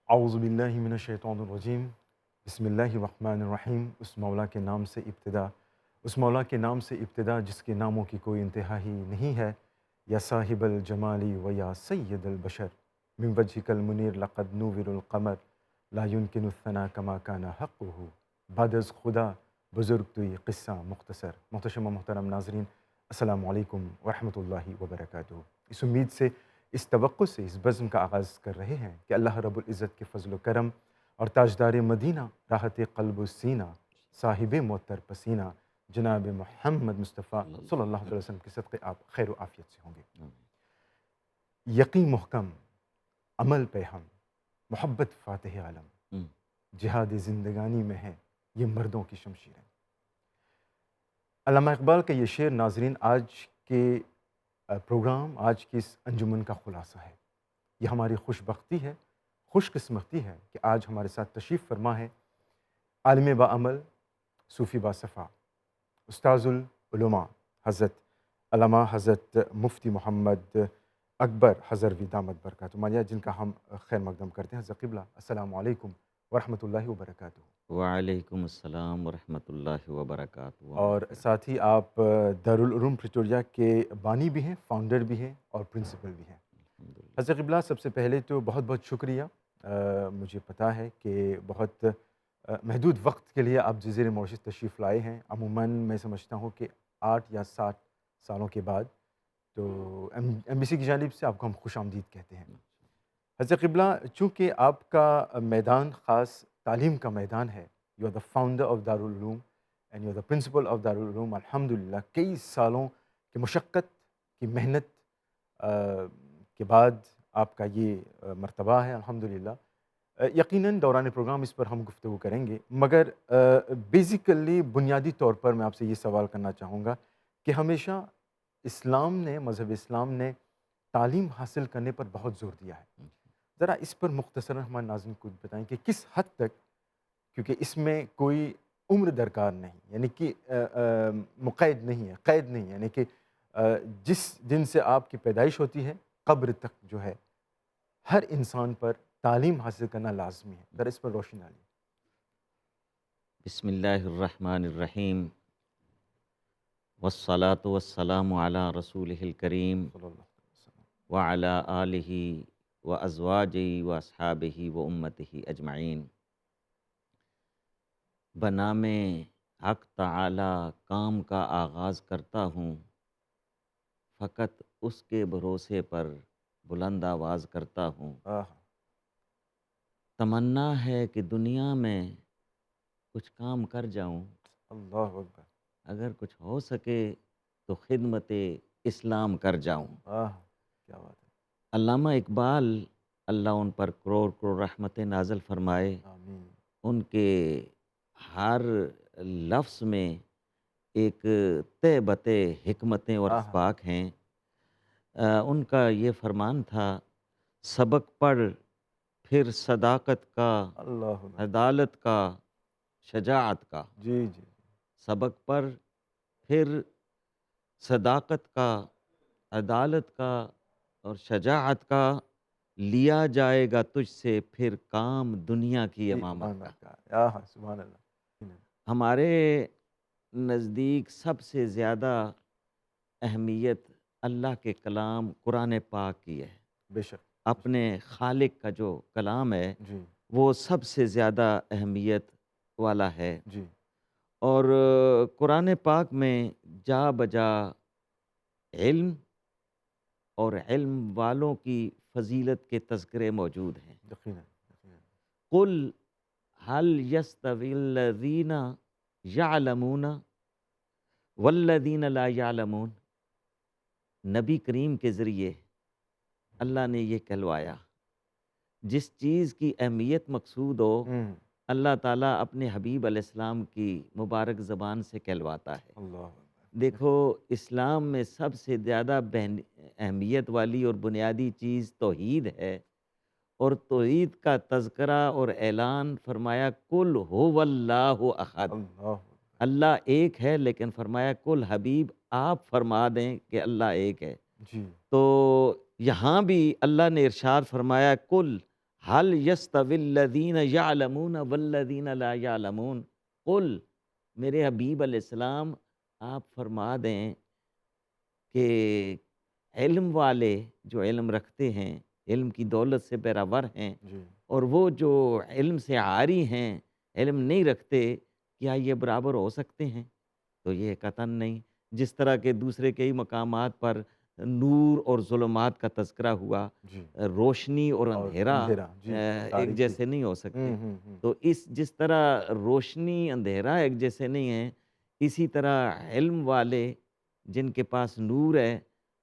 اعوذ باللہ من الشیطان الرجیم بسم اللہ الرحمن الرحیم۔ اس مولا کے نام سے ابتدا، اس مولا کے نام سے ابتدا جس کے ناموں کی کوئی انتہا ہی نہیں ہے۔ یا صاحب الجمالی و یا سید البشر، من وجهک المنیر لقد نور القمر، لا يمکن الثنا کما کان حقہ۔ بعد از خدا بزرگ توئی قصہ مختصر۔ محتشم و محترم ناظرین، السلام علیکم ورحمۃ اللہ وبرکاتہ۔ اس امید سے، اس توقع سے اس بزم کا آغاز کر رہے ہیں کہ اللہ رب العزت کے فضل و کرم اور تاجدار مدینہ، راحت قلب و سینہ، صاحب معطر پسینہ، جناب محمد مصطفیٰ صلی اللہ علیہ وسلم کے صدقے آپ خیر و عافیت سے ہوں گے۔ یقین محکم، عمل پہ ہم، محبت فاتح عالم، جہاد زندگانی میں ہے یہ مردوں کی شمشیریں۔ علامہ اقبال کا یہ شعر ناظرین آج کے پروگرام، آج کی اس انجمن کا خلاصہ ہے۔ یہ ہماری خوش بختی ہے، خوش قسمتی ہے کہ آج ہمارے ساتھ تشریف فرما ہے عالم با عمل، صوفی با صفا، استاذ العلماء حضرت علامہ حضرت مفتی محمد اکبر حضروی دامت برکاتہ مالیہ، جن کا ہم خیر مقدم کرتے ہیں۔ حضرت قبلہ السلام علیکم ورحمۃ اللہ وبرکاتہ۔ وعلیکم السلام ورحمۃ اللہ وبرکاتہ۔ اور ساتھ ہی آپ دارالعلوم پریٹوریا کے بانی بھی ہیں، فاؤنڈر بھی ہیں اور پرنسپل بھی ہیں۔ حضرت قبلہ، سب سے پہلے تو بہت بہت شکریہ۔ مجھے پتہ ہے کہ بہت محدود وقت کے لیے آپ جزیرہ ماریشس تشریف لائے ہیں۔ عموماً میں سمجھتا ہوں کہ 8 یا 7 سالوں کے بعد، تو ایم بی سی کی جانب سے آپ کو ہم خوش آمدید کہتے ہیں۔ حضرت قبلہ، چونکہ آپ کا میدان خاص تعلیم کا میدان ہے، you are the founder of Darul Uloom and you are the principal of Darul Uloom, الحمدللہ کئی سالوں کی مشقت کی محنت کے بعد آپ کا یہ مرتبہ ہے، الحمدللہ۔ یقیناً دوران پروگرام اس پر ہم گفتگو کریں گے، مگر بیسیکلی بنیادی طور پر میں آپ سے یہ سوال کرنا چاہوں گا کہ ہمیشہ اسلام نے، مذہب اسلام نے تعلیم حاصل کرنے پر بہت زور دیا ہے۔ ذرا اس پر مختصراً ہمارے ناظرین کو بتائیں کہ کس حد تک، کیونکہ اس میں کوئی عمر درکار نہیں، یعنی کہ مقید نہیں ہے، قید نہیں ہے، یعنی کہ جس دن سے آپ کی پیدائش ہوتی ہے قبر تک جو ہے ہر انسان پر تعلیم حاصل کرنا لازمی ہے۔ ذرا اس پر روشنی ڈالیے۔ بسم اللہ الرحمن الرحیم، والصلاة والسلام علی رسولہ الکریم صلی اللہ علیہ وسلم۔ وعلی آلہ وازواجہ واصحابہ وامتہ اجمعین۔ بنام حق تعالی کام کا آغاز کرتا ہوں، فقط اس کے بھروسے پر بلند آواز کرتا ہوں۔ تمنا ہے کہ دنیا میں کچھ کام کر جاؤں، اللہ اکبر۔ اگر کچھ ہو سکے تو خدمت اسلام کر جاؤں۔ کیا بات ہے۔ علامہ اقبال، اللہ ان پر کروڑ کروڑ رحمت نازل فرمائے، آمین۔ ان کے ہر لفظ میں ایک تے بتے حکمتیں اور اسباق ہیں۔ ان کا یہ فرمان تھا، سبق پڑھ پھر صداقت کا، اللہ اکبر۔ عدالت کا، شجاعت کا۔ جی جی۔ سبق پڑھ پھر صداقت کا، عدالت کا اور شجاعت کا، لیا جائے گا تجھ سے پھر کام دنیا کی امامت کا۔ سبحان اللہ۔ ہمارے نزدیک سب سے زیادہ اہمیت اللہ کے کلام قرآن پاک کی ہے۔ بے شک۔ اپنے خالق کا جو کلام ہے جی وہ سب سے زیادہ اہمیت والا ہے، جی۔ اور قرآن پاک میں جا بجا علم اور علم والوں کی فضیلت کے تذکرے موجود ہیں۔ یقیناً۔ قل هل يستوي الذین یعلمون والذین لا یعلمون۔ نبی کریم کے ذریعے اللہ نے یہ کہلوایا، جس چیز کی اہمیت مقصود ہو اللہ تعالیٰ اپنے حبیب علیہ السلام کی مبارک زبان سے کہلواتا ہے۔ اللہ۔ دیکھو، اسلام میں سب سے زیادہ اہمیت والی اور بنیادی چیز توحید ہے، اور توحید کا تذکرہ اور اعلان فرمایا، کل هو اللہ احد۔ اللہ۔ اللہ ایک ہے، لیکن فرمایا کل حبیب آپ فرما دیں کہ اللہ ایک ہے۔ جی۔ تو یہاں بھی اللہ نے ارشاد فرمایا، کل حل یستوی الذین یعلمون والذین لا یعلمون قل، میرے حبیب علیہ السلام آپ فرما دیں کہ علم والے جو علم رکھتے ہیں، علم کی دولت سے بہرور ہیں، جی اور وہ جو علم سے عاری ہیں، علم نہیں رکھتے، کیا یہ برابر ہو سکتے ہیں؟ تو یہ قطعاً نہیں۔ جس طرح کے دوسرے کئی مقامات پر نور اور ظلمات کا تذکرہ ہوا، جی روشنی اور اور اندھیرا اندھیرا جی ایک تاریکی جیسے نہیں ہو سکتے۔ ہوں تو جس طرح روشنی اندھیرا ایک جیسے نہیں ہیں، اسی طرح علم والے جن کے پاس نور ہے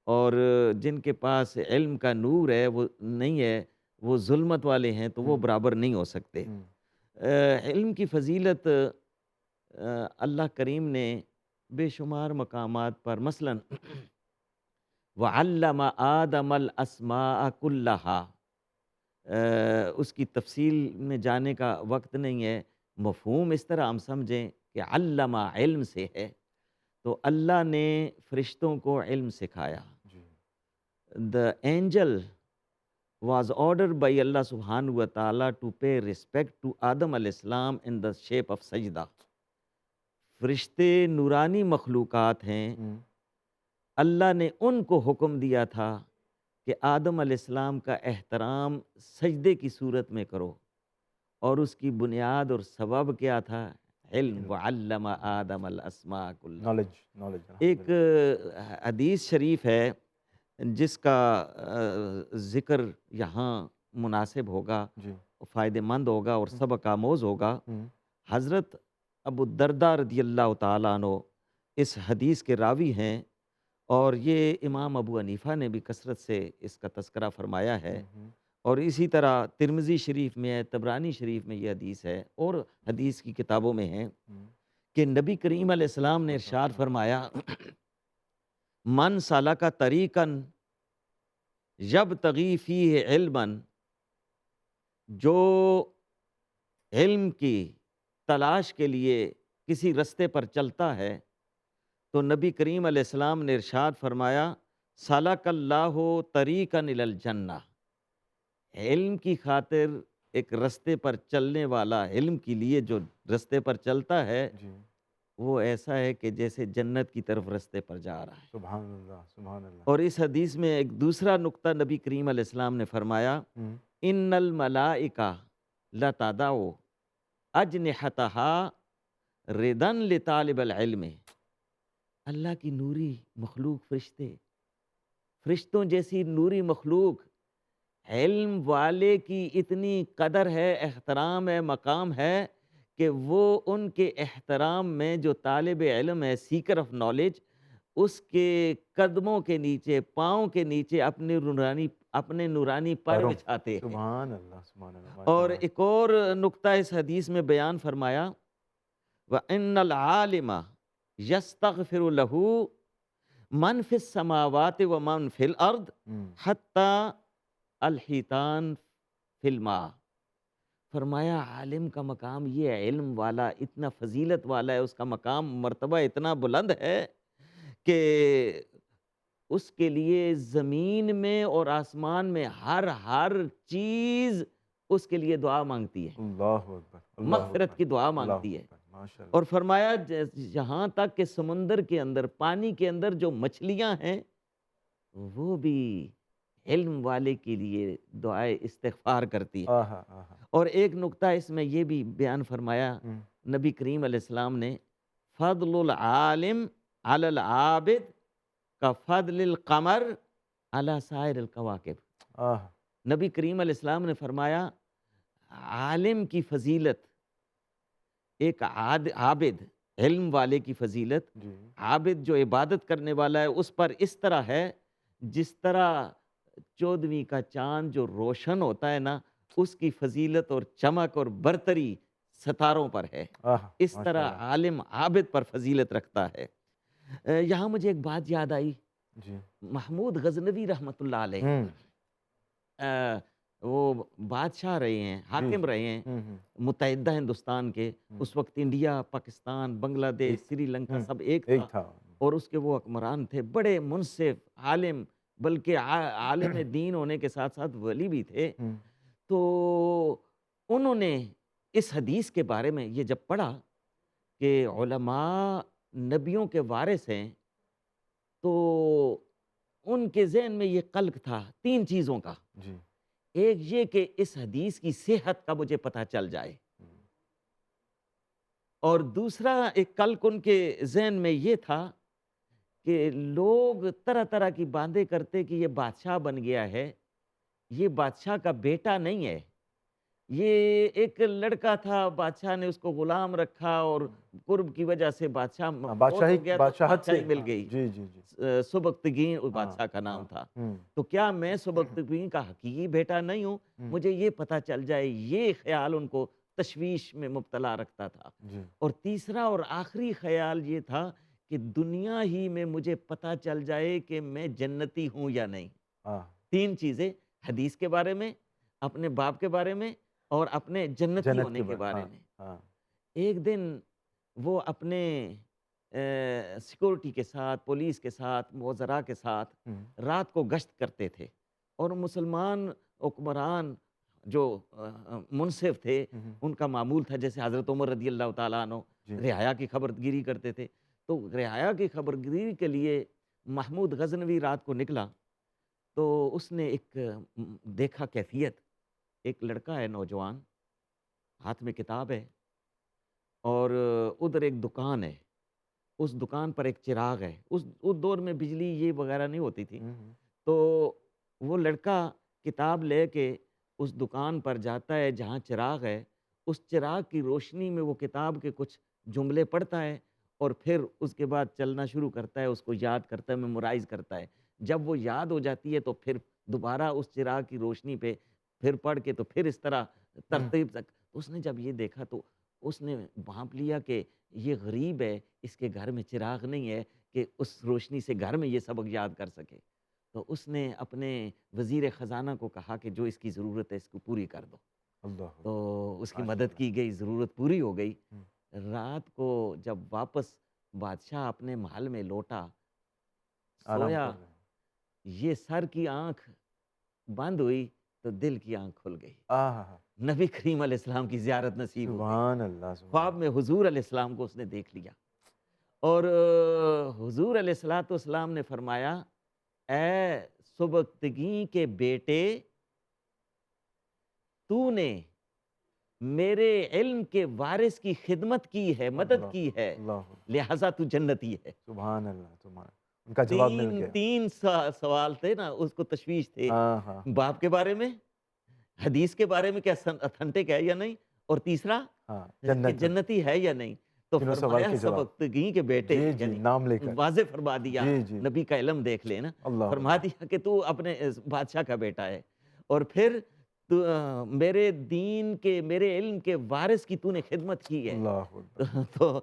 اور جن کے پاس علم کا نور ہے وہ نہیں ہے، وہ ظلمت والے ہیں، تو وہ ہوں برابر نہیں ہو سکتے۔ ہوں علم کی فضیلت اللہ کریم نے بے شمار مقامات پر مثلاً وَعَلَّمَ آدَمَ الْأَسْمَاءَ كُلَّهَا، اس کی تفصیل میں جانے کا وقت نہیں ہے، مفہوم اس طرح ہم سمجھیں کہ علّمہ علم سے ہے، تو اللہ نے فرشتوں کو علم سکھایا۔ جی The angel was ordered by Allah subhanahu wa ta'ala to pay respect to Adam alayhi salam in the shape of sajda۔ فرشتے نورانی مخلوقات ہیں، ہوں اللہ نے ان کو حکم دیا تھا کہ آدم علیہ السلام کا احترام سجدے کی صورت میں کرو، اور اس کی بنیاد اور سبب کیا تھا؟ علم۔ وعلم آدم الاسماء کلها۔ نالج نالج ایک حدیث شریف ہے جس کا ذکر یہاں مناسب ہوگا، جی فائدہ مند ہوگا اور سبق آموز ہوگا۔ ہوں حضرت ابو الدرداء رضی اللہ تعالیٰ عنہ اس حدیث کے راوی ہیں، اور یہ امام ابو حنیفہ نے بھی کثرت سے اس کا تذکرہ فرمایا ہے، ہوں اور اسی طرح ترمذی شریف میں ہے، طبرانی شریف میں یہ حدیث ہے، اور حدیث کی کتابوں میں ہے ہوں کہ نبی کریم علیہ السلام نے ارشاد فرمایا من سلک طریقا یبتغی فیہ علما، جو علم کی تلاش کے لیے کسی رستے پر چلتا ہے، تو نبی کریم علیہ السلام نے ارشاد فرمایا سلک اللہ طریقا الی الجنہ، علم کی خاطر ایک رستے پر چلنے والا، علم کے لیے جو رستے پر چلتا ہے جی وہ ایسا ہے کہ جیسے جنت کی طرف رستے پر جا رہا ہے۔ سبحان اللہ سبحان اللہ اور اس حدیث میں ایک دوسرا نقطہ نبی کریم علیہ السلام نے فرمایا ہوں ان الملائکہ لتدع اجنحتها ردا لطالب العلم، اللہ کی نوری مخلوق فرشتوں جیسی نوری مخلوق علم والے کی اتنی قدر ہے، احترام ہے، مقام ہے کہ وہ ان کے احترام میں جو طالب علم ہے، سیکر آف نالج، اس کے قدموں کے نیچے، پاؤں کے نیچے اپنے نورانی پر پیروں بچھاتے ہیں۔ سبحان اللہ ماشاء اور اللہ ایک اور نقطہ اس حدیث میں بیان فرمایا وَإِنَّ الْعَالِمَ يَسْتَغْفِرُ لَهُ مَنْ فِي السَّمَاوَاتِ وَمَنْ فِي الْأَرْضِ ہوں حَتَّى الحیتان فی الماء۔ فرمایا عالم کا مقام یہ ہے، علم والا اتنا فضیلت والا ہے، اس کا مقام مرتبہ اتنا بلند ہے کہ اس کے لیے زمین میں اور آسمان میں ہر چیز اس کے لیے دعا مانگتی ہے، اللہ اکبر اللہ مغفرت اکبر کی دعا اللہ مانگتی ہے۔ اکبر ماشاء اللہ اور فرمایا جہاں تک کہ سمندر کے اندر، پانی کے اندر جو مچھلیاں ہیں وہ بھی علم والے کے لیے دعائے استغفار کرتی ہے۔ آہا آہا اور ایک نقطہ اس میں یہ بھی بیان فرمایا ہوں نبی کریم علیہ السلام نے فضل العالم علی العابد کا فضل القمر علی سائر الکواکب۔ آہا نبی کریم علیہ السلام نے فرمایا عالم کی فضیلت، ایک عابد علم والے کی فضیلت، جی عابد جو عبادت کرنے والا ہے اس پر اس طرح ہے جس طرح 14ویں کا چاند جو روشن ہوتا ہے نا، اس کی فضیلت اور چمک اور برتری ستاروں پر ہے، آہا اس ماشاء طرح اللہ عالم عابد پر فضیلت رکھتا ہے۔ یہاں مجھے ایک بات یاد آئی، جی محمود غزنوی رحمۃ اللہ علیہ ہوں وہ بادشاہ رہے ہیں، جی حاکم رہے ہیں ہوں متحدہ ہندوستان کے۔ اس وقت انڈیا، پاکستان، بنگلہ دیش، سری لنکا سب ایک ایک تھا، تھا اور اس کے وہ حکمران تھے، بڑے منصف عالم، بلکہ عالم دین ہونے کے ساتھ ساتھ ولی بھی تھے۔ ہوں تو انہوں نے اس حدیث کے بارے میں یہ جب پڑھا کہ علماء نبیوں کے وارث ہیں، تو ان کے ذہن میں یہ قلق تھا 3 چیزوں کا۔ جی۔ ایک یہ کہ اس حدیث کی صحت کا مجھے پتہ چل جائے، اور دوسرا ایک قلق ان کے ذہن میں یہ تھا کہ لوگ طرح طرح کی باتیں کرتے کہ یہ بادشاہ بن گیا ہے، یہ بادشاہ کا بیٹا نہیں ہے، یہ ایک لڑکا تھا، بادشاہ نے اس کو غلام رکھا اور قرب کی وجہ سے بادشاہ ہاں، فوت ہو گیا تو بادشاہت سے، بادشاہی مل ہاں، گئی۔ جی جی جی، سبکتگین اس ہاں بادشاہ کا ہاں، نام تھا۔ ہوں تو کیا میں سبکتگین کا حقیقی بیٹا نہیں ہوں؟ ہوں، مجھے یہ پتہ چل جائے، یہ خیال ان کو تشویش میں مبتلا رکھتا تھا۔ جی، اور تیسرا اور آخری خیال یہ تھا کہ دنیا ہی میں مجھے پتہ چل جائے کہ میں جنتی ہوں یا نہیں۔ ہاں، 3 چیزیں، حدیث کے بارے میں، اپنے باپ کے بارے میں، اور اپنے جنتی جنت ہونے کے کے بعد، بارے ہاں میں۔ ہاں، ایک دن وہ اپنے سیکورٹی کے ساتھ، پولیس کے ساتھ، وزراء کے ساتھ ہوں رات کو گشت کرتے تھے، اور مسلمان حکمران جو منصف تھے، ہوں، ان کا معمول تھا جیسے حضرت عمر رضی اللہ تعالیٰ عنہ جی، رعایا کی خبر گیری کرتے تھے، تو رعایا کی خبر گیری کے لیے محمود غزنوی رات کو نکلا، تو اس نے ایک دیکھا کیفیت، ایک لڑکا ہے نوجوان، ہاتھ میں کتاب ہے، اور ادھر ایک دکان ہے، اس دکان پر ایک چراغ ہے، اس دور میں بجلی یہ وغیرہ نہیں ہوتی تھی، ہوں تو وہ لڑکا کتاب لے کے اس دکان پر جاتا ہے جہاں چراغ ہے، اس چراغ کی روشنی میں وہ کتاب کے کچھ جملے پڑھتا ہے، اور پھر اس کے بعد چلنا شروع کرتا ہے، اس کو یاد کرتا ہے، میمورائز کرتا ہے۔ جب وہ یاد ہو جاتی ہے تو پھر دوبارہ اس چراغ کی روشنی پہ پھر پڑھ کے تو پھر اس طرح ہوں، ترتیب تک اس نے جب یہ دیکھا تو اس نے بھانپ لیا کہ یہ غریب ہے، اس کے گھر میں چراغ نہیں ہے کہ اس روشنی سے گھر میں یہ سبق یاد کر سکے۔ تو اس نے اپنے وزیر خزانہ کو کہا کہ جو اس کی ضرورت ہے اس کو پوری کر دو۔ اللہ تو اکبر، اس کی ماشاء مدد اللہ، کی گئی، ضرورت پوری ہو گئی۔ ہوں، رات کو جب واپس بادشاہ اپنے محل میں لوٹا، آرام سویا، کر رہے ہیں، یہ سر کی آنکھ بند ہوئی تو دل کی آنکھ کھل گئی، ہاں، نبی کریم علیہ السلام کی زیارت نصیب ہو گئی۔ سبحان اللہ، سبحان خواب اللہ، میں حضور علیہ السلام کو اس نے دیکھ لیا، اور حضور علیہ السلام نے فرمایا، اے سبکتگی کے بیٹے، تو نے میرے علم کے وارث کی خدمت کی ہے، مدد اللہ کی ہے، اللہ اکبر، لہذا تو جنتی ہے۔ سبحان اللہ، سبحان، ان کا جواب مل تین گیا، تین سوال تھے نا، اس کو تشویش تھے، ہاں ہاں باپ کے بارے میں، حدیث کے بارے میں کیا اتھنٹک ہے یا نہیں، اور تیسرا ہاں، کہ جنت، جنتی ہے یا نہیں۔ تو تینوں سوال فرمایا کے جواب، سبکتگی کے بیٹے، جی جی، یعنی نام لے کر، واضح فرما دیا، جی جی، نبی کا علم دیکھ لے نا، اللہ فرما اللہ، دیا کہ تو اپنے بادشاہ کا بیٹا ہے، اور پھر تو میرے دین کے، میرے علم کے وارث کی تو نے خدمت کی ہے۔ اللہ اکبر، تو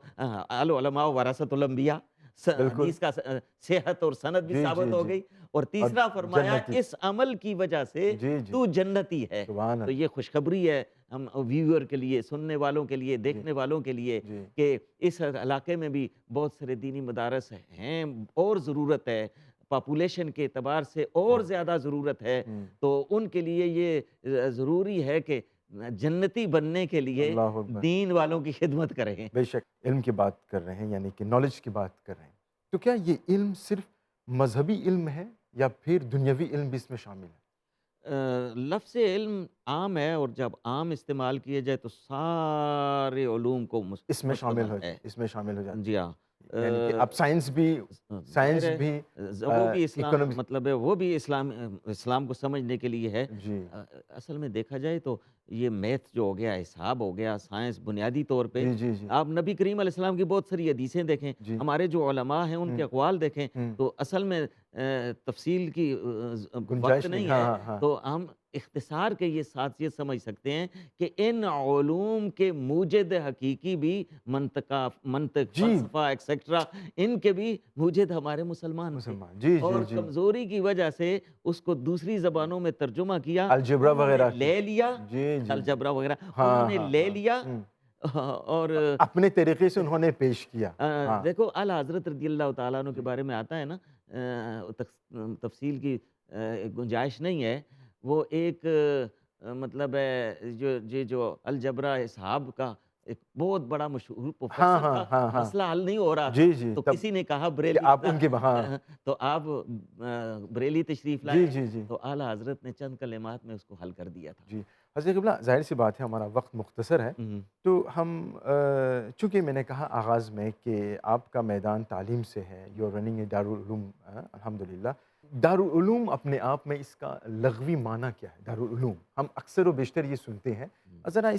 العلماء ورثۃ الانبیاء، بالکل، حدیث کا صحت اور سند بھی جی ثابت جی ہو جی، گئی، اور اور تیسرا فرمایا جنتی، اس عمل کی وجہ سے جی جی، تو جنتی ہے۔ سبحان تو اللہ، یہ خوشخبری ہے ہم ویور کے لیے، سننے والوں کے لیے، جی دیکھنے والوں کے لیے، جی، کہ اس علاقے میں بھی بہت سارے دینی مدارس ہیں، اور ضرورت ہے، پاپولیشن کے اعتبار سے اور بہت، زیادہ ضرورت ہے، ہوں، تو ان کے لیے یہ ضروری ہے کہ جنتی بننے کے لیے اللہ اکبر، دین والوں کی خدمت کریں۔ بے شک علم کی بات کر رہے ہیں، یعنی کہ نالج کی بات کر رہے ہیں، تو کیا یہ علم صرف مذہبی علم ہے یا پھر دنیاوی علم بھی اس میں شامل ہے؟ لفظ علم عام ہے، اور جب عام استعمال کیا جائے تو سارے علوم کو اس میں شامل مشتمل ہو، ہے۔ اس میں شامل ہو جاتے جی ہاں، ہیں، یعنی کہ اب سائنس بھی، ظاہر سائنس ہے، بھی، وہ بھی اسلام اکنومی، مطلب ہے، وہ بھی اسلام کو سمجھنے کے لیے ہے۔ جی اصل میں دیکھا جائے تو یہ میتھ جو ہو گیا، حساب ہو گیا، سائنس بنیادی طور پہ، جی جی جی آپ نبی کریم علیہ السلام کی بہت ساری حدیثیں دیکھیں، جی، ہمارے جو علماء ہیں ان ہوں کے اقوال دیکھیں، ہوں، تو اصل میں تفصیل کی وقت گنجائش نہیں، نہیں ہاں ہے، ہاں ہاں، تو ہم اختصار کے یہ ساتھ یہ سمجھ سکتے ہیں کہ ان علوم کے موجد حقیقی بھی منطق، جی، فلسفہ ایکسیکٹرا، ان کے بھی موجد ہمارے مسلمان تھے، مسلمان، جی اور جی جی، کمزوری کی وجہ سے اس کو دوسری زبانوں میں ترجمہ کیا، الجبرا انہوں نے وغیرہ کی، لے لیا، جی جی جی، الجبرا وغیرہ انہوں ہاں نے ہاں لے ہاں، لیا، ہوں، اور اپنے طریقے سے انہوں نے پیش کیا، ہاں، دیکھو اعلیٰ حضرت رضی اللہ تعالیٰ عنہ کے جی بارے میں آتا ہے نا، تفصیل کی گنجائش نہیں ہے، وہ ایک مطلب ہے جو الجبرا حساب کا ایک بہت بڑا مشہور ہاں، پروفیسر ہاں، تھا، ہاں، ہاں۔ مسئلہ حل نہیں ہو رہا تھا، جی، جی، تو تب کسی نے کہا کہ بریلوی آپ ان کے ہاں، تو آپ بریلی تشریف جی، لائے، جی، جی۔ تو اعلیٰ حضرت نے چند کلمات میں اس کو حل کر دیا تھا۔ جی، حضرت قبلہ ظاہر سی بات ہے ہمارا وقت مختصر ہے، ہوں، تو ہم چونکہ میں نے کہا آغاز میں کہ آپ کا میدان تعلیم سے ہے، you are running a Darul Uloom الحمدللہ۔ دارالعلوم اپنے آپ میں اس کا لغوی معنی کیا ہے دارالعلوم؟ ہم اکثر و بیشتر یہ سنتے ہیں، ذرا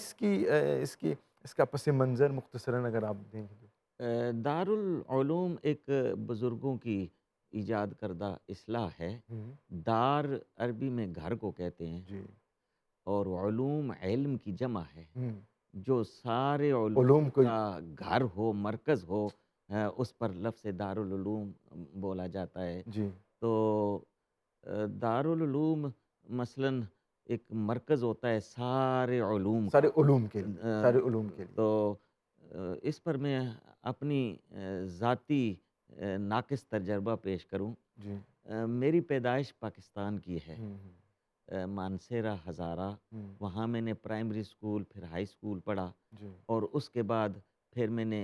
اس کا پس منظر مختصراً اگر آپ دیں گے تو؟ دارالعلوم ایک بزرگوں کی ایجاد کردہ اصطلاح ہے۔ ہوں، دار عربی میں گھر کو کہتے ہیں، جی، اور علوم علم کی جمع ہے، ہوں، جو سارے علوم علوم کو کا گھر ہو، مرکز ہو، اس پر لفظ دارالعلوم بولا جاتا ہے۔ جی، تو دارالعلوم مثلاً ایک مرکز ہوتا ہے سارے علوم سارے کا۔ علوم کے لیے، آ، سارے علوم کے لیے، تو اس پر میں اپنی ذاتی ناقص تجربہ پیش کروں۔ جی، میری پیدائش پاکستان کی ہے، ہوں، مانسہرہ ہزارہ، ہوں، وہاں میں نے پرائمری اسکول پھر ہائی اسکول پڑھا، جی، اور اس کے بعد پھر میں نے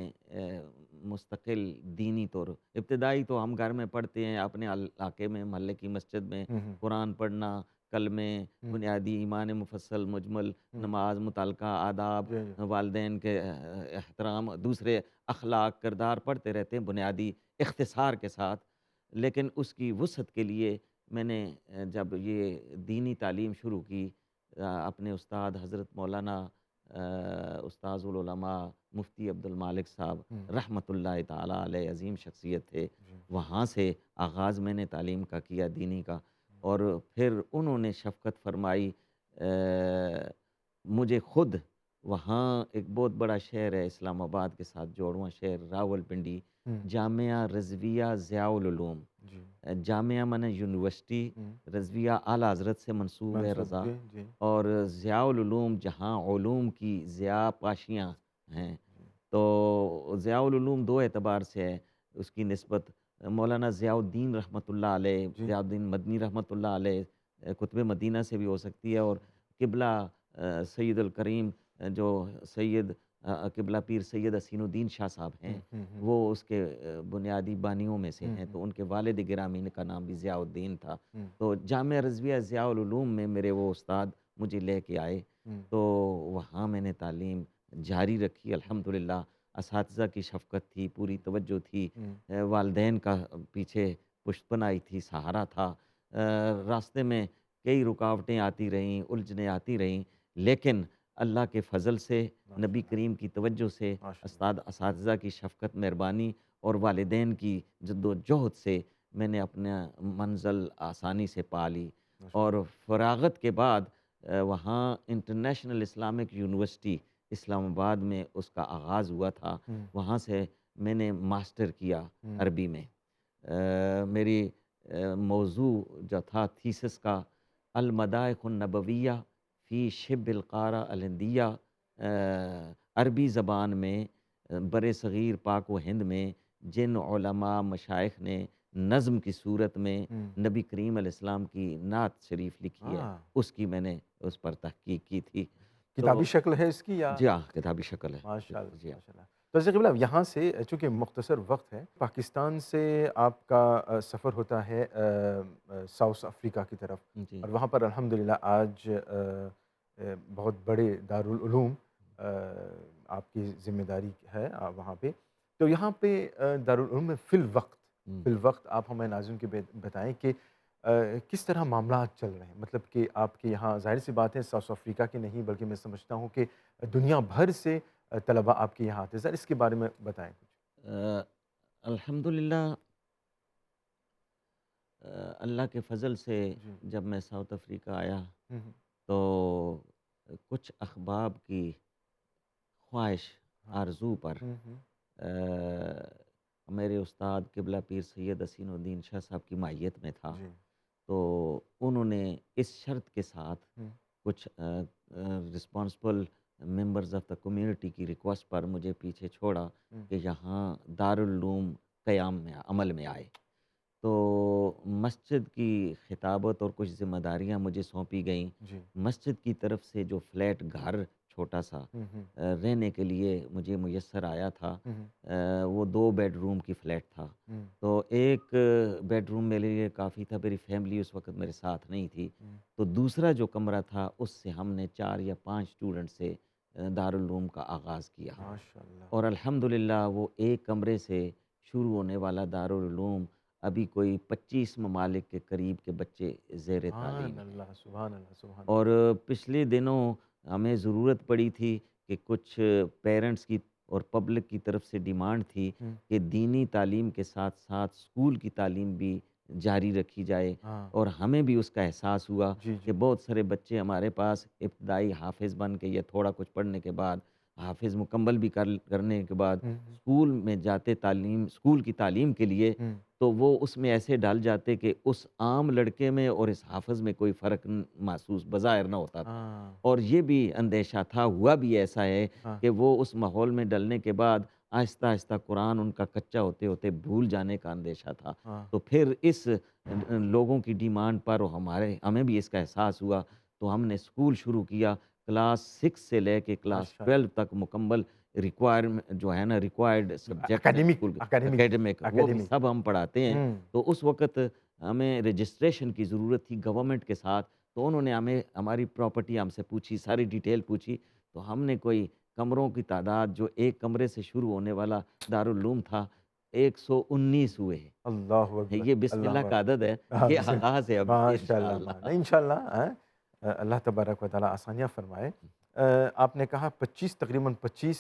مستقل دینی طور، ابتدائی تو ہم گھر میں پڑھتے ہیں اپنے علاقے میں، محلے کی مسجد میں ہوں، ہوں، قرآن پڑھنا، کلمے، ہوں، بنیادی ایمان مفصل مجمل، ہوں، نماز، متعلقہ آداب، جی، جی، والدین کے احترام، دوسرے اخلاق کردار پڑھتے رہتے ہیں بنیادی اختصار کے ساتھ۔ لیکن اس کی وسعت کے لیے میں نے جب یہ دینی تعلیم شروع کی، اپنے استاد حضرت مولانا استاذ العلماء مفتی عبد المالک صاحب ہوں، رحمۃ اللہ تعالیٰ علیہ، عظیم شخصیت تھے، جی، وہاں سے آغاز میں نے تعلیم کا کیا دینی کا، اور پھر انہوں نے شفقت فرمائی، مجھے خود وہاں ایک بہت بڑا شہر ہے اسلام آباد کے ساتھ جوڑواں شہر راول پنڈی، ہوں، جامعہ رضویہ ضیاء العلوم، جی، جامعہ من یونیورسٹی ہوں، رضویہ اعلیٰ حضرت سے منسوب ہے منسوب رضا، جی، جی، اور ضیاء العلوم جہاں علوم کی ضیاء پاشیاں ہیں، تو ضیاء العلوم دو اعتبار سے ہے اس کی نسبت، مولانا ضیاء الدین رحمۃ اللہ علیہ، جی، ضیاء الدین مدنی رحمۃ اللہ علیہ، کتب مدینہ سے بھی ہو سکتی ہے، اور قبلہ سید الکریم جو سید قبلہ پیر سید حسین الدین شاہ صاحب ہیں، ہوں، ہوں، ہوں، وہ اس کے بنیادی بانیوں میں سے ہوں، ہیں، ہوں، تو ان کے والد گرامی کا نام بھی ضیاء الدین تھا۔ ہوں، تو جامعہ رضویہ ضیاء العلوم میں میرے وہ استاد مجھے لے کے آئے، ہوں، تو وہاں میں نے تعلیم جاری رکھی الحمدللہ۔ اساتذہ کی شفقت تھی، پوری توجہ تھی، ہوں، والدین کا پیچھے پشت پناہی تھی، سہارا تھا۔ راستے میں کئی رکاوٹیں آتی رہیں، الجھنیں آتی رہیں، لیکن اللہ کے فضل سے، ماشاء نبی اللہ، کریم کی توجہ سے، ماشاء اللہ، اساتذہ کی شفقت مہربانی اور والدین کی جد و جہد سے میں نے اپنا منزل آسانی سے پا لی، ماشاء اور اللہ، فراغت کے بعد وہاں انٹرنیشنل اسلامک یونیورسٹی اسلام آباد میں اس کا آغاز ہوا تھا، ہوں، وہاں سے میں نے ماسٹر کیا ہوں، عربی میں۔ میری موضوع جو تھا تھیسس کا، المدائح النبویہ فی شبہ القارہ الہندیہ، عربی زبان میں بر صغیر پاک و ہند میں جن علماء مشائخ نے نظم کی صورت میں ہوں، نبی کریم علیہ السلام کی نعت شریف لکھی ہے، ہاں، اس کی میں نے اس پر تحقیق کی تھی۔ کتابی تو شکل ہے اس کی یا؟ جی ہاں، کتابی شکل ہے۔ ماشاء اللہ، جی ہاں۔ ماشاء اللہ۔ تو حضرت قبلہ یہاں سے چونکہ مختصر وقت ہے، پاکستان سے آپ کا سفر ہوتا ہے ساؤتھ افریقہ کی طرف، جی اور وہاں پر الحمدللہ آج بہت بڑے دارالعلوم آپ کی ذمہ داری ہے وہاں پہ، تو یہاں پہ دارالعلوم میں ہوں۔ فی الوقت آپ ہمیں ناظرین کے بتائیں کہ کس طرح معاملات چل رہے ہیں، مطلب کہ آپ کے یہاں ظاہر سی بات ہے ساؤتھ افریقہ کے نہیں بلکہ میں سمجھتا ہوں کہ دنیا بھر سے طلباء آپ کے یہاں آتے ہیں، ذرا اس کے بارے میں بتائیں کچھ۔ الحمدللہ، اللہ کے فضل سے جی، جب میں ساؤتھ افریقہ آیا ہوں، ہوں، تو کچھ احباب کی خواہش، ہاں، آرزو پر، ہوں، ہوں، میرے استاد قبلہ پیر سید حسین الدین شاہ صاحب کی مائیت میں تھا، جی، تو انہوں نے اس شرط کے ساتھ ہوں، کچھ responsible members of the community کی ریکویسٹ پر مجھے پیچھے چھوڑا ہوں، کہ یہاں دارالعلوم قیام میں عمل میں آئے۔ تو مسجد کی خطابت اور کچھ ذمہ داریاں مجھے سونپی گئیں۔ جی۔ مسجد کی طرف سے جو فلیٹ گھر چھوٹا سا ہوں۔ رہنے کے لیے مجھے میسر آیا تھا، ہوں۔ وہ 2 بیڈ روم کی فلیٹ تھا۔ ہوں۔ تو ایک بیڈ روم میرے لیے کافی تھا، میری فیملی اس وقت میرے ساتھ نہیں تھی، ہوں۔ تو دوسرا جو کمرہ تھا اس سے ہم نے 4 یا 5 اسٹوڈنٹ سے دارالعلوم کا آغاز کیا، ماشاء اللہ۔ اور الحمدللہ وہ ایک کمرے سے شروع ہونے والا دارالعلوم ابھی کوئی 25 ممالک کے قریب کے بچے زیر تعلیم سبحان ہیں۔ اللہ، سبحان اللہ، سبحان اور اللہ۔ پچھلے دنوں ہمیں ضرورت پڑی تھی کہ کچھ پیرنٹس کی اور پبلک کی طرف سے ڈیمانڈ تھی ہوں۔ کہ دینی تعلیم کے ساتھ ساتھ اسکول کی تعلیم بھی جاری رکھی جائے، ہاں۔ اور ہمیں بھی اس کا احساس ہوا جی کہ جی۔ بہت سارے بچے ہمارے پاس ابتدائی حافظ بن کے یا تھوڑا کچھ پڑھنے کے بعد، حافظ مکمل بھی کرنے کے بعد ہوں۔ اسکول میں جاتے اسکول کی تعلیم کے لیے، ہوں۔ تو وہ اس میں ایسے ڈال جاتے کہ اس عام لڑکے میں اور اس حافظ میں کوئی فرق محسوس بظاہر نہ ہوتا تھا، ہاں۔ اور یہ بھی اندیشہ تھا، ہوا بھی ایسا ہے ہاں۔ کہ وہ اس ماحول میں ڈلنے کے بعد آہستہ آہستہ قرآن ان کا کچا ہوتے ہوتے بھول جانے کا اندیشہ تھا۔ ہاں۔ تو پھر اس لوگوں کی ڈیمانڈ پر ہمیں بھی اس کا احساس ہوا، تو ہم نے اسکول شروع کیا، کلاس 6 سے لے کے کلاس ماشاء 12 تک مکمل جو ہے نا ریکوائرڈ اللہ، سبجیکٹ ہیں اکیڈمک اسکول کے، اکیڈمک اکیڈمک وہ بھی اکیڈمک۔ سب ہم پڑھاتے ہیں۔ ہوں۔ تو اس وقت ہمیں رجسٹریشن کی ضرورت تھی گورنمنٹ کے ساتھ، تو انہوں نے ہمیں ہماری پراپرٹی ہم سے پوچھی، ساری ڈیٹیل پوچھی، تو ہم نے کوئی کمروں کی تعداد جو ایک کمرے سے شروع ہونے والا دارالعلوم تھا 119 ہوئے اللہ ہیں۔ اکبر، یہ بسم اللہ اللہ کا اکبر۔ عدد ہے، ہاں، یہ آغاز ہے ابھی سے ماشاء اللہ، انشاءاللہ۔ نہیں انشاءاللہ اللہ تبارک و تعالیٰ آسانیاں فرمائے۔ آپ نے کہا 25 تقریباً 25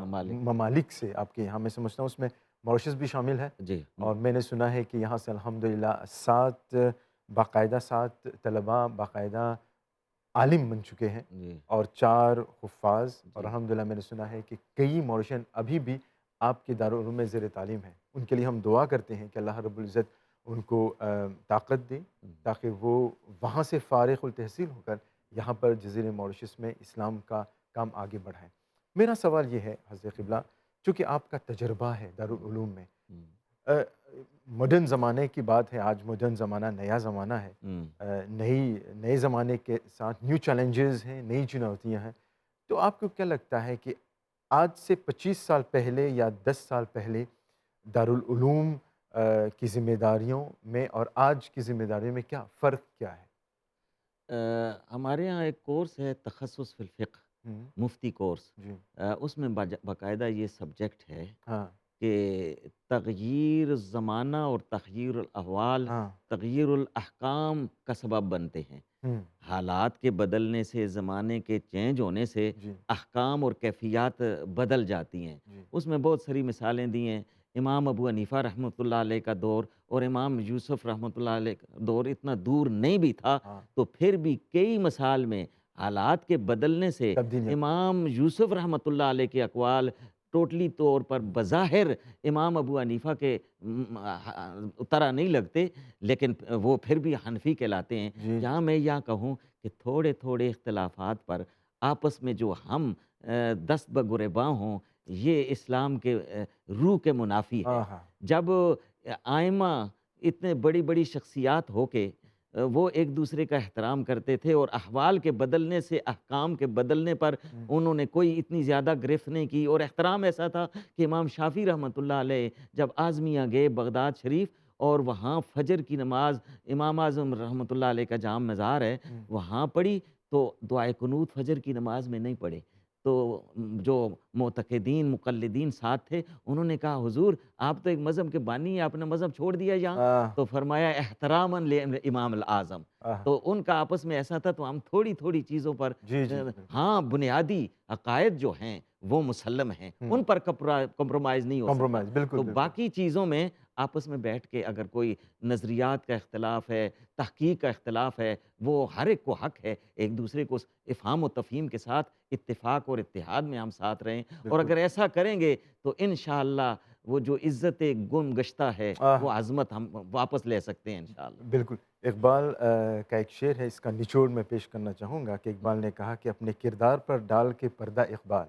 ممالک، ممالک سے آپ کے یہاں، میں سمجھتا ہوں اس میں ماریشس بھی شامل ہے، جی اور میں نے سنا ہے کہ یہاں سے الحمدللہ 7 طلباء باقاعدہ عالم بن چکے ہیں، جی اور 4 حفاظ، اور جی الحمدللہ میں نے سنا ہے کہ کئی موریشین ابھی بھی آپ کے دارالعلوم میں زیر تعلیم ہیں۔ ان کے لیے ہم دعا کرتے ہیں کہ اللہ رب العزت ان کو طاقت دے تاکہ وہ وہاں سے فارغ التحصیل ہو کر یہاں پر جزیرہ موریشس میں اسلام کا کام آگے بڑھائیں۔ میرا سوال یہ ہے حضرت قبلہ، چونکہ آپ کا تجربہ ہے دارالعلوم میں، ماڈرن زمانے کی بات ہے، آج ماڈرن زمانہ نیا زمانہ ہے، نئے زمانے کے ساتھ نیو چیلنجز ہیں، نئی چنوتیاں ہیں، تو آپ کو کیا لگتا ہے کہ آج سے 25 سال پہلے یا 10 سال پہلے دارالعلوم کی ذمہ داریوں میں اور آج کی ذمہ داریوں میں فرق کیا ہے؟ ہمارے ہاں ایک کورس ہے تخصص فی الفقہ، ہوں۔ مفتی کورس، جی۔ اس میں باقاعدہ یہ سبجیکٹ ہے ہاں۔ کہ تغییر الزمانہ اور تغییر الاحوال، ہاں۔ تغییر الاحکام کا سبب بنتے ہیں۔ ہوں۔ حالات کے بدلنے سے، زمانے کے چینج ہونے سے جی۔ احکام اور کیفیات بدل جاتی ہیں۔ جی۔ اس میں بہت ساری مثالیں دی ہیں۔ امام ابو حنیفہ رحمۃ اللہ علیہ کا دور اور امام یوسف رحمۃ اللہ علیہ کا دور اتنا دور نہیں بھی تھا، ہاں۔ تو پھر بھی کئی مسائل میں حالات کے بدلنے سے تبدیلیاں۔ امام یوسف رحمۃ اللہ علیہ کے اقوال ٹوٹلی طور پر بظاہر امام ابو حنیفہ کے طرح نہیں لگتے، لیکن وہ پھر بھی حنفی کہلاتے ہیں۔ جی۔ جہاں میں یہ کہوں کہ تھوڑے تھوڑے اختلافات پر آپس میں جو ہم دست بغرباں ہوں، یہ اسلام کے روح کے منافی ہے۔ ہاں۔ جب آئمہ اتنے بڑی بڑی شخصیات ہو کے وہ ایک دوسرے کا احترام کرتے تھے، اور احوال کے بدلنے سے، احکام کے بدلنے پر انہوں نے کوئی اتنی زیادہ گرفت نہیں کی، اور احترام ایسا تھا کہ امام شافعی رحمۃ اللہ علیہ جب آزمیہ گئے بغداد شریف، اور وہاں فجر کی نماز امام اعظم رحمۃ اللہ علیہ کا جہاں مزار ہے وہاں پڑھی، تو دعائے قنوت فجر کی نماز میں نہیں پڑھے، تو جو معتقدین مقلدین ساتھ تھے انہوں نے کہا حضور آپ تو ایک مذہب کے بانی ہیں، آپ نے مذہب چھوڑ دیا یہاں؟ تو فرمایا احتراماً امام الاعظم۔ تو ان کا آپس میں ایسا تھا، تو ہم تھوڑی تھوڑی چیزوں پر جی جی ہاں بنیادی عقائد جو ہیں وہ مسلم ہیں، ان پر کمپرومائز نہیں ہو سکتا، کمپرومائز، بالکل تو بالکل۔ باقی چیزوں میں آپس میں بیٹھ کے اگر کوئی نظریات کا اختلاف ہے، تحقیق کا اختلاف ہے، وہ ہر ایک کو حق ہے ایک دوسرے کو افہام و تفہیم کے ساتھ اتفاق اور اتحاد میں ہم ساتھ رہیں، اور بالکل۔ اگر ایسا کریں گے تو انشاءاللہ وہ جو عزت گم گشتہ ہے وہ عظمت ہم واپس لے سکتے ہیں انشاءاللہ۔ بالکل۔ اقبال کا ایک شعر ہے، اس کا نچوڑ میں پیش کرنا چاہوں گا کہ اقبال نے کہا کہ اپنے کردار پر ڈال کے پردہ اقبال،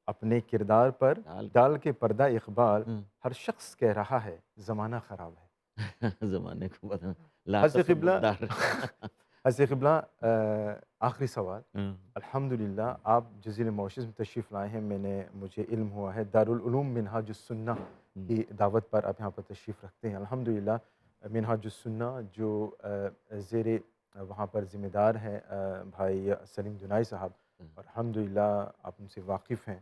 اپنے کردار پر ڈال کے پردہ اقبال، ہر شخص کہہ رہا ہے زمانہ خراب ہے۔ زمانے کو پتہ لا حضرت تسبوا قبلہ الدہر۔ حضرت قبلہ آخری سوال، ہاں، الحمدللہ آپ جزیرہ ماریشس میں تشریف لائے ہیں، مجھے علم ہوا ہے دارالعلوم منہاج السنہ ہوں، کی دعوت پر آپ یہاں پر تشریف رکھتے ہیں، الحمدللہ منہاج السنہ جو زیر وہاں پر ذمہ دار ہیں بھائی سلیم دنائی صاحب، اور الحمدللہ آپ ان سے واقف ہیں،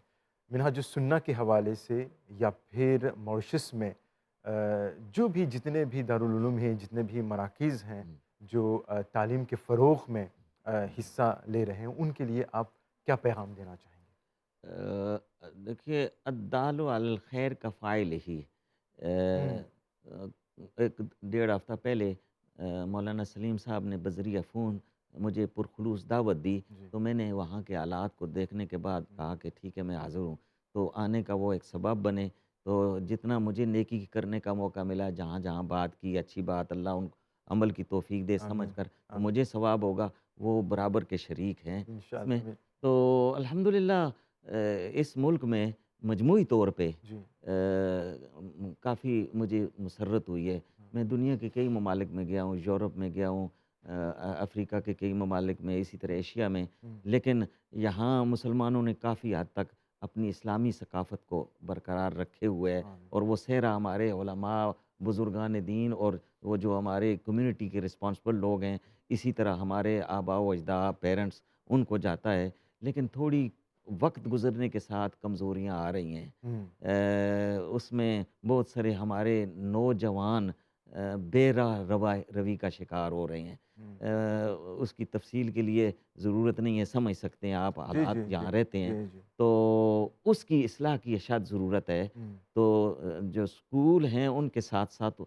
منہاج السنہ کے حوالے سے یا پھر ماریشس میں جو بھی جتنے بھی دارالعلوم ہیں، جتنے بھی مراکز ہیں ہوں۔ جو تعلیم کے فروغ میں حصہ لے رہے ہیں، ان کے لیے آپ کیا پیغام دینا چاہیں گے؟ دیکھیے الدال علی الخیر کا فاعل ہی ہوں، ایک ڈیڑھ ہفتہ پہلے مولانا سلیم صاحب نے بذریعہ فون مجھے پرخلوص دعوت دی، جی، تو میں نے وہاں کے حالات کو دیکھنے کے بعد کہا کہ ٹھیک ہے میں حاضر ہوں، تو آنے کا وہ ایک سبب بنے، تو جتنا مجھے نیکی کرنے کا موقع ملا، جہاں جہاں بات کی اچھی بات، اللہ ان کو عمل کی توفیق دے سمجھ آمین، کر، تو آمین، مجھے ثواب ہوگا، وہ برابر کے شریک ہیں اس میں۔ انشاءاللہ آمین، تو الحمدللہ اس ملک میں مجموعی طور پہ جی، کافی مجھے مسرت ہوئی ہے۔ میں دنیا کے کئی ممالک میں گیا ہوں، یورپ میں گیا ہوں، افریقہ کے کئی ممالک میں، اسی طرح ایشیا میں، ہوں، لیکن یہاں مسلمانوں نے کافی حد تک اپنی اسلامی ثقافت کو برقرار رکھے ہوئے ہے، آمین، اور وہ صحرا ہمارے علماء، بزرگان دین، اور وہ جو ہمارے کمیونٹی کے رسپانسبل لوگ ہیں، اسی طرح ہمارے آباء و اجداد، پیرنٹس، ان کو جاتا ہے، لیکن تھوڑی وقت گزرنے کے ساتھ کمزوریاں آ رہی ہیں۔ ہوں، اس میں بہت سارے ہمارے نوجوان بے راہ روی کا شکار ہو رہے ہیں۔ ہوں، اس کی تفصیل کے لیے ضرورت نہیں ہے، سمجھ سکتے ہیں آپ، جی، حالات جی، جی، جہاں رہتے ہیں، جی، جی، تو اس کی اصلاح کی اشد ضرورت ہے۔ ہوں، تو جو اسکول ہیں ان کے ساتھ ساتھ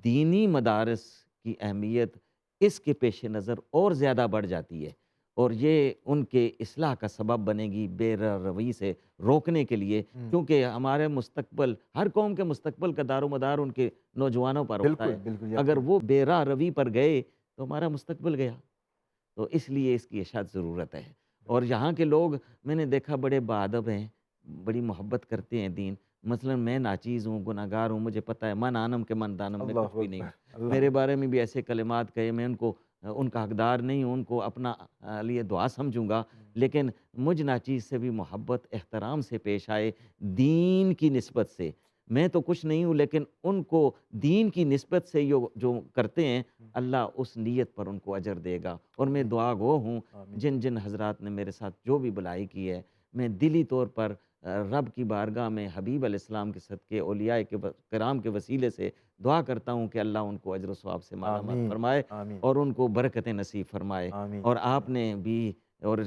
دینی مدارس کی اہمیت اس کے پیش نظر اور زیادہ بڑھ جاتی ہے، اور یہ ان کے اصلاح کا سبب بنے گی بے روی سے روکنے کے لیے، ہوں، کیونکہ ہمارے مستقبل، ہر قوم کے مستقبل کا دار و مدار ان کے نوجوانوں پر ہوتا بالکل، ہے۔ بالکل اگر یقین، وہ بے راہ روی پر گئے تو ہمارا مستقبل گیا، تو اس لیے اس کی اشد ضرورت ہے۔ اور یہاں کے لوگ میں نے دیکھا بڑے باادب ہیں، بڑی محبت کرتے ہیں دین۔ مثلا میں ناچیز ہوں، گناہ گار ہوں، مجھے پتہ ہے من آنم کے من دانم، میں کچھ اللہ بھی نہیں ہوں، اکبر، اللہ میرے اکبر، بارے میں بھی ایسے کلمات کہے، میں ان کو ان کا حقدار نہیں ہوں، ان کو اپنا لیے دعا سمجھوں گا، لیکن مجھ ناچیز سے بھی محبت احترام سے پیش آئے، دین کی نسبت سے۔ میں تو کچھ نہیں ہوں، لیکن ان کو دین کی نسبت سے جو کرتے ہیں، اللہ اس نیت پر ان کو اجر دے گا۔ اور میں آمین، دعا گو ہوں، آمین، جن جن حضرات نے میرے ساتھ جو بھی بھلائی کی ہے، میں دلی طور پر رب کی بارگاہ میں حبیب علیہ السلام کے صدقے، اولیاء کے کرام کے وسیلے سے دعا کرتا ہوں کہ اللہ ان کو اجر و ثواب سے مالا مال آمین، فرمائے، آمین، اور ان کو برکتیں نصیب فرمائے۔ آمین، اور آپ آمین، نے بھی، اور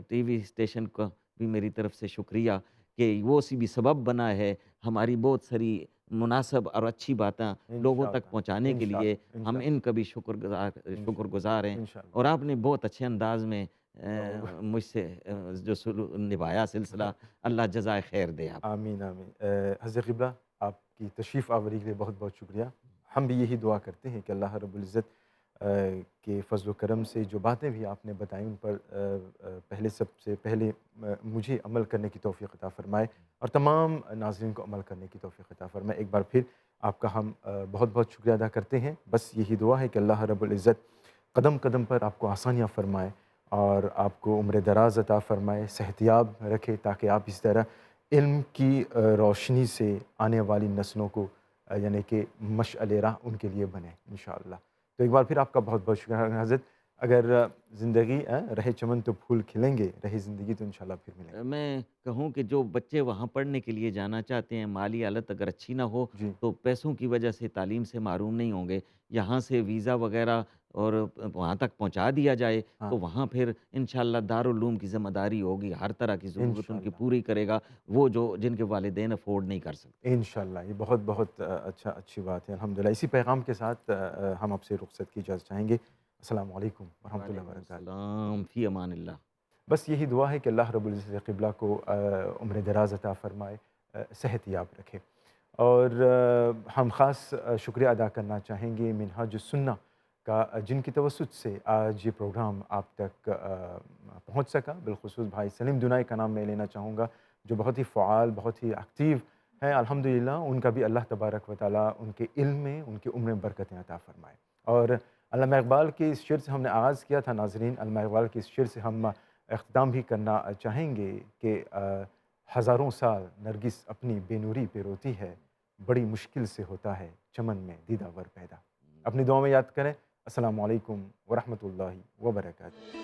ٹی وی اسٹیشن کا بھی میری طرف سے شکریہ کہ وہ بھی سبب بنا ہے ہماری بہت ساری مناسب اور اچھی باتیں لوگوں تک انشاءاللہ، پہنچانے کے لیے۔ انشاءاللہ، ہم انشاءاللہ، ان کا بھی شکر انشاءاللہ، گزار ہیں، انشاءاللہ، اور آپ نے بہت اچھے انداز میں اللہ اکبر، مجھ سے جو نبھایا سلسلہ، اللہ جزائے خیر دے آپ کو۔ آمین، آمین، حضرت قبلہ آپ کی تشریف آوری کے لیے بہت بہت شکریہ۔ ہم بھی یہی دعا کرتے ہیں کہ اللہ رب العزت کے فضل و کرم سے جو باتیں بھی آپ نے بتائیں ان پر سب سے پہلے مجھے عمل کرنے کی توفیق عطا فرمائے، اور تمام ناظرین کو عمل کرنے کی توفیق عطا فرمائے۔ ایک بار پھر آپ کا ہم بہت بہت شکریہ ادا کرتے ہیں۔ بس یہی دعا ہے کہ اللہ رب العزت قدم قدم پر آپ کو آسانیاں فرمائے، اور آپ کو عمر دراز عطا فرمائے، صحتیاب رکھے، تاکہ آپ اس طرح علم کی روشنی سے آنے والی نسلوں کو یعنی کہ مشعل راہ ان کے لیے بنے انشاءاللہ۔ تو ایک بار پھر آپ کا بہت بہت شکریہ حضرت۔ اگر زندگی رہے چمن تو پھول کھلیں گے، رہے زندگی تو انشاءاللہ پھر ملیں گے۔ میں کہوں کہ جو بچے وہاں پڑھنے کے لیے جانا چاہتے ہیں، مالی حالت اگر اچھی نہ ہو جی، تو پیسوں کی وجہ سے تعلیم سے محروم نہیں ہوں گے۔ یہاں سے ویزا وغیرہ اور وہاں تک پہنچا دیا جائے ہاں، تو وہاں پھر انشاءاللہ دارالعلوم کی ذمہ داری ہوگی، ہر طرح کی ضرورت ان کی انشاءاللہ، پوری کرے گا، وہ جو جن کے والدین افورڈ نہیں کر سکتے۔ انشاءاللہ، یہ بہت بہت اچھی بات ہے الحمدللہ۔ اسی پیغام کے ساتھ ہم آپ سے رخصت کی اجازت چاہیں گے۔ السلام علیکم ورحمۃ اللہ وعلیکم وبرکاتہ۔ السلام، فی امان اللہ۔ بس یہی دعا ہے کہ اللہ رب العزت قبلہ کو عمر دراز عطا فرمائے، صحت یاب رکھے، اور ہم خاص شکریہ ادا کرنا چاہیں گے منہاج السنہ کا، جن کی توسط سے آج یہ پروگرام آپ تک پہنچ سکا۔ بالخصوص بھائی سلیم دنائی کا نام میں لینا چاہوں گا، جو بہت ہی فعال، بہت ہی ایکٹیو ہیں الحمدللہ، ان کا بھی اللہ تبارک و تعالیٰ ان کے علم میں، ان کی عمر میں برکتیں عطا فرمائے۔ اور علامہ اقبال کے اس شعر سے ہم نے آغاز کیا تھا ناظرین، علامہ اقبال کے اس شعر سے ہم اختتام بھی کرنا چاہیں گے کہ ہزاروں سال نرگس اپنی بے نوری پہ روتی ہے، بڑی مشکل سے ہوتا ہے چمن میں دیدہ ور پیدا۔ اپنی دعاؤں میں یاد کریں۔ السلام علیکم ورحمۃ اللہ وبرکاتہ۔